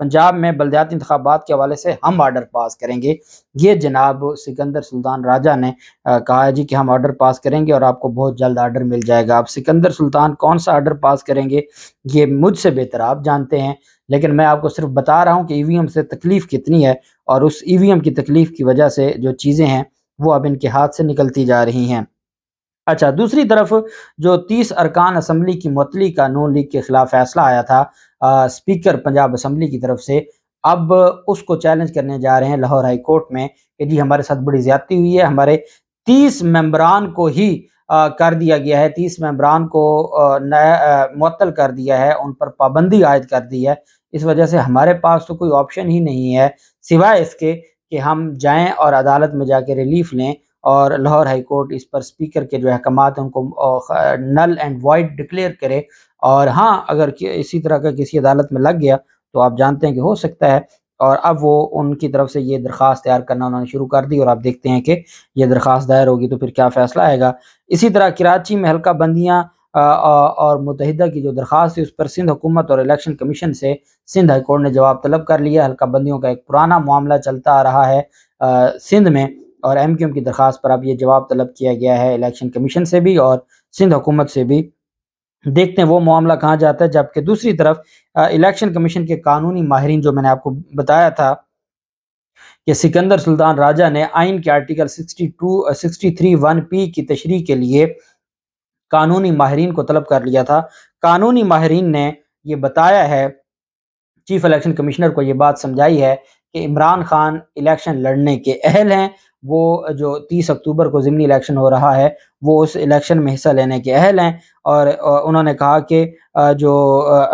پنجاب میں بلدیاتی انتخابات کے حوالے سے ہم آرڈر پاس کریں گے۔ یہ جناب سکندر سلطان راجہ نے کہا ہے جی کہ ہم آرڈر پاس کریں گے اور آپ کو بہت جلد آرڈر مل جائے گا۔ اب سکندر سلطان کون سا آرڈر پاس کریں گے یہ مجھ سے بہتر آپ جانتے ہیں، لیکن میں آپ کو صرف بتا رہا ہوں کہ ای وی ایم سے تکلیف کتنی ہے، اور اس ای وی ایم کی تکلیف کی وجہ سے جو چیزیں ہیں وہ اب ان کے ہاتھ سے نکلتی جا رہی ہیں۔ اچھا، دوسری طرف جو 30 ارکان اسمبلی کی معطلی کا نون لیگ کے خلاف فیصلہ آیا تھا اسپیکر پنجاب اسمبلی کی طرف سے، اب اس کو چیلنج کرنے جا رہے ہیں لاہور ہائی کورٹ میں کہ جی ہمارے ساتھ بڑی زیادتی ہوئی ہے، ہمارے 30 ممبران کو ہی کر دیا گیا ہے، 30 ممبران کو معطل کر دیا ہے، ان پر پابندی عائد کر دی ہے، اس وجہ سے ہمارے پاس تو کوئی آپشن ہی نہیں ہے سوائے اس کے کہ ہم جائیں اور عدالت میں جا کے ریلیف لیں، اور لاہور ہائی کورٹ اس پر اسپیکر کے جو احکامات ہیں ان کو نل اینڈ وائڈ ڈکلیئر کرے۔ اور ہاں، اگر اسی طرح کا کسی عدالت میں لگ گیا تو آپ جانتے ہیں کہ ہو سکتا ہے، اور اب وہ ان کی طرف سے یہ درخواست تیار کرنا انہوں نے شروع کر دی، اور آپ دیکھتے ہیں کہ یہ درخواست دائر ہوگی تو پھر کیا فیصلہ آئے گا۔ اسی طرح کراچی میں حلقہ بندیاں اور متحدہ کی جو درخواست تھی اس پر سندھ حکومت اور الیکشن کمیشن سے سندھ ہائی کورٹ نے جواب طلب کر لیا۔ حلقہ بندیوں کا ایک پرانا معاملہ چلتا آ رہا ہے سندھ میں، اور ایم کیو ایم کی درخواست پر اب یہ جواب طلب کیا گیا ہے الیکشن کمیشن سے بھی اور سندھ حکومت سے بھی۔ دیکھتے ہیں وہ معاملہ کہاں جاتا ہے۔ جبکہ دوسری طرف الیکشن کمیشن کے قانونی ماہرین، جو میں نے آپ کو بتایا تھا کہ سکندر سلطان راجہ نے آئین کے آرٹیکل 63(1)P کی تشریح کے لیے قانونی ماہرین کو طلب کر لیا تھا، قانونی ماہرین نے یہ بتایا ہے، چیف الیکشن کمشنر کو یہ بات سمجھائی ہے کہ عمران خان الیکشن لڑنے کے اہل ہیں، وہ جو 30 اکتوبر کو ضمنی الیکشن ہو رہا ہے وہ اس الیکشن میں حصہ لینے کے اہل ہیں، اور انہوں نے کہا کہ جو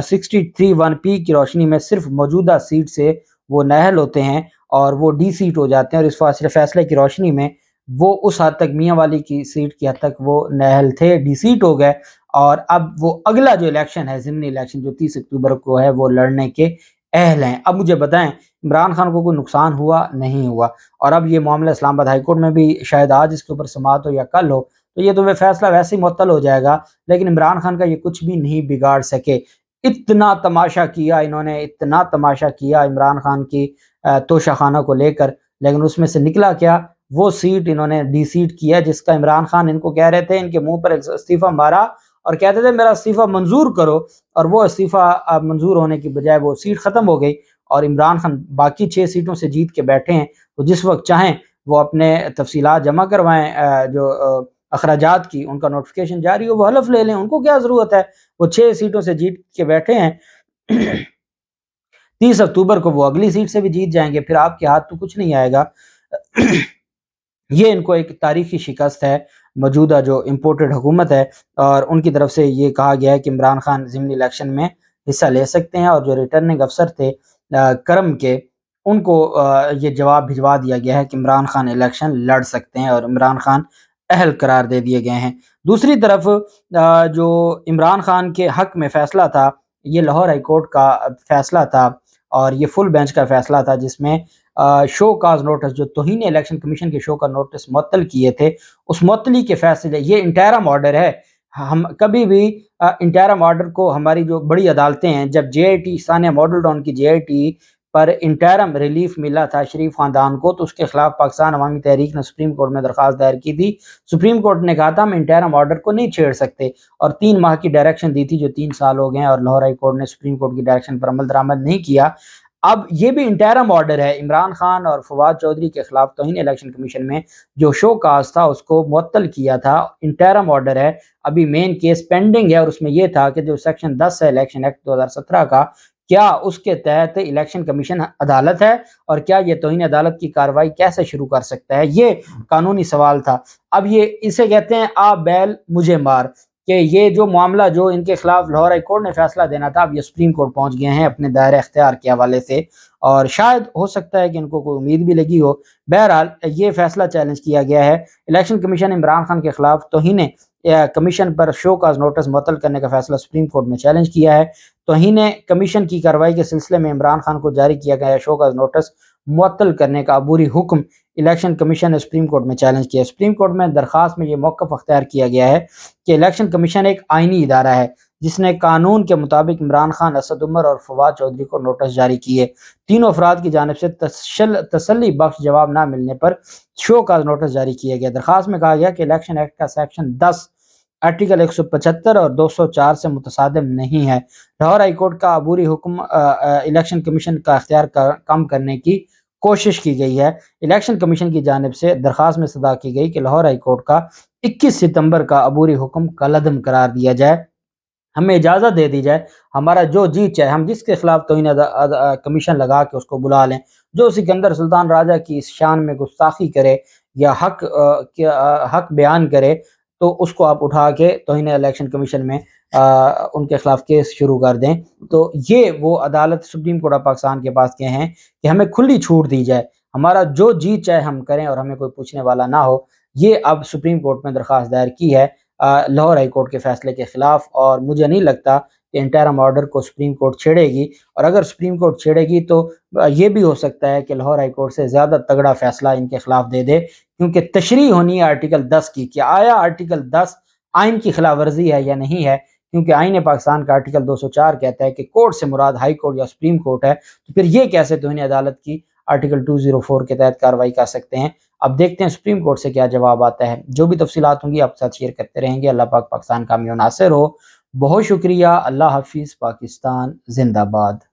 63(1)P کی روشنی میں صرف موجودہ سیٹ سے وہ نااہل ہوتے ہیں اور وہ ڈی سیٹ ہو جاتے ہیں، اور اس فیصلے کی روشنی میں وہ اس حد تک میاں والی کی سیٹ کی حد تک وہ نااہل تھے، ڈی سیٹ ہو گئے، اور اب وہ اگلا جو الیکشن ہے ضمنی الیکشن جو 30 اکتوبر کو ہے وہ لڑنے کے اہل ہیں۔ اب مجھے بتائیں عمران خان کو کوئی نقصان ہوا؟ نہیں ہوا، اور اب یہ معاملہ اسلام آباد ہائی کورٹ میں بھی شاید آج اس کے اوپر سماعت ہو یا کل ہو، تو یہ تو فیصلہ ویسے ہی معطل ہو جائے گا، لیکن عمران خان کا یہ کچھ بھی نہیں بگاڑ سکے۔ اتنا تماشا کیا انہوں نے، اتنا تماشا کیا عمران خان کی توشہ خانہ کو لے کر، لیکن اس میں سے نکلا کیا؟ وہ سیٹ انہوں نے ڈی سیٹ کیا جس کا عمران خان ان کو کہہ رہے تھے، ان کے منہ پر استعفیٰ مارا اور کہتے تھے میرا استعفیٰ منظور کرو، اور وہ استعفیٰ منظور ہونے کی بجائے وہ سیٹ ختم ہو گئی، اور عمران خان باقی 6 سیٹوں سے جیت کے بیٹھے ہیں، تو جس وقت چاہیں وہ اپنے تفصیلات جمع کروائیں، جو اخراجات کی ان کا نوٹیفیکیشن جاری ہو، وہ حلف لے لیں، ان کو کیا ضرورت ہے، وہ 6 سیٹوں سے جیت کے بیٹھے ہیں 30 اکتوبر کو وہ اگلی سیٹ سے بھی جیت جائیں گے، پھر آپ کے ہاتھ تو کچھ نہیں آئے گا۔ یہ ان کو ایک تاریخی شکست ہے موجودہ جو امپورٹڈ حکومت ہے، اور ان کی طرف سے یہ کہا گیا ہے کہ عمران خان ضمنی الیکشن میں حصہ لے سکتے ہیں، اور جو ریٹرننگ افسر تھے کرم کے ان کو یہ جواب بھجوا دیا گیا ہے کہ عمران خان الیکشن لڑ سکتے ہیں، اور عمران خان اہل قرار دے دیے گئے ہیں۔ دوسری طرف جو عمران خان کے حق میں فیصلہ تھا، یہ لاہور ہائی کورٹ کا فیصلہ تھا، اور یہ فل بینچ کا فیصلہ تھا، جس میں شو کاز نوٹس جو توہین الیکشن کمیشن کے شو کا نوٹس معطل کیے تھے، اس معطلی کے فیصلے، یہ انٹرم آرڈر ہے، ہم کبھی بھی انٹرم آرڈر کو، ہماری جو بڑی عدالتیں ہیں، جب J I T Sania Model Town کی جے آئی ٹی پر انٹرم ریلیف ملا تھا شریف خاندان کو، تو اس کے خلاف پاکستان عوامی تحریک نے سپریم کورٹ میں درخواست دائر کی تھی، سپریم کورٹ نے کہا تھا ہم انٹرم آرڈر کو نہیں چھیڑ سکتے، اور 3 ماہ کی ڈائریکشن دی تھی جو 3 سال ہو گئے ہیں، اور لاہور ہائی کورٹ نے سپریم کورٹ کی ڈائریکشن پر عمل درآمد نہیں کیا۔ اب یہ بھی انٹرم آرڈر ہے، عمران خان اور فواد چودھری کے خلاف توہین الیکشن کمیشن میں جو شو کاز تھا اس کو معطل کیا تھا، انٹرم آرڈر ہے، ابھی مین کیس پینڈنگ ہے، اور اس میں یہ تھا کہ جو سیکشن 10 ہے الیکشن ایکٹ 2017 کا، کیا اس کے تحت الیکشن کمیشن عدالت ہے، اور کیا یہ توہین عدالت کی کارروائی کیسے شروع کر سکتا ہے، یہ قانونی سوال تھا۔ اب یہ اسے کہتے ہیں آ بیل مجھے مار، کہ یہ جو معاملہ جو ان کے خلاف لاہور ہائی کورٹ نے فیصلہ دینا تھا، اب یہ سپریم کورٹ پہنچ گئے ہیں اپنے دائرہ اختیار کے حوالے سے، اور شاید ہو سکتا ہے کہ ان کو کوئی امید بھی لگی ہو۔ بہرحال یہ فیصلہ چیلنج کیا گیا ہے، الیکشن کمیشن عمران خان کے خلاف توہین کمیشن پر شو کاز نوٹس معطل کرنے کا فیصلہ سپریم کورٹ میں چیلنج کیا ہے۔ توہین کمیشن کی کارروائی کے سلسلے میں عمران خان کو جاری کیا گیا شو کاز نوٹس معطل کرنے کا عبوری حکم الیکشن کمیشن نے سپریم کورٹ میں چیلنج کیا۔ سپریم کورٹ میں درخواست میں یہ موقف اختیار کیا گیا ہے کہ الیکشن کمیشن ایک آئینی ادارہ ہے جس نے قانون کے مطابق عمران خان، اسد عمر اور فواد چودھری کو نوٹس جاری کیے۔ تینوں افراد کی جانب سے تسلی بخش جواب نہ ملنے پر شو کاز نوٹس جاری کیا گیا۔ درخواست میں کہا گیا کہ الیکشن ایکٹ کا سیکشن 10 آرٹیکل 175 اور 204 سے متصادم نہیں ہے۔ لاہور ہائی کورٹ کا عبوری حکم الیکشن کمیشن کا اختیار کم کرنے کی کوشش کی گئی ہے۔ الیکشن کمیشن کی جانب سے درخواست میں صدا کی گئی کہ لاہور ہائی کورٹ کا 21 ستمبر کا عبوری حکم کالعدم قرار دیا جائے، ہمیں اجازت دے دی جائے، ہمارا جو جی چاہے ہم جس کے خلاف توہین کمیشن لگا کے اس کو بلا لیں، جو سکندر سلطان راجہ کی اس شان میں گستاخی کرے یا حق بیان کرے تو اس کو آپ اٹھا کے توہین الیکشن کمیشن میں ان کے خلاف کیس شروع کر دیں۔ تو یہ وہ عدالت سپریم کورٹ آف پاکستان کے پاس کے ہیں کہ ہمیں کھلی چھوٹ دی جائے، ہمارا جو جی چاہے ہم کریں اور ہمیں کوئی پوچھنے والا نہ ہو۔ یہ اب سپریم کورٹ میں درخواست دائر کی ہے لاہور ہائی کورٹ کے فیصلے کے خلاف، اور مجھے نہیں لگتا کہ انٹرم آرڈر کو سپریم کورٹ چھیڑے گی، اور اگر سپریم کورٹ چھیڑے گی تو یہ بھی ہو سکتا ہے کہ لاہور ہائی کورٹ سے زیادہ تگڑا فیصلہ ان کے خلاف دے دے، کیونکہ تشریح ہونی ہے آرٹیکل 10 کی کہ آیا آرٹیکل 10 آئین کی خلاف ورزی ہے یا نہیں ہے، کیونکہ آئین پاکستان کا آرٹیکل 204 کہتا ہے کہ کورٹ سے مراد ہائی کورٹ یا سپریم کورٹ ہے، تو پھر یہ کیسے توہین عدالت کی آرٹیکل 204 کے تحت کارروائی کر سکتے ہیں۔ اب دیکھتے ہیں سپریم کورٹ سے کیا جواب آتا ہے۔ جو بھی تفصیلات ہوں گی آپ کے ساتھ شیئر کرتے رہیں گے۔ اللہ پاک پاکستان کامیاب و ناصر ہو۔ بہت شکریہ۔ اللہ حافظ۔ پاکستان زندہ باد۔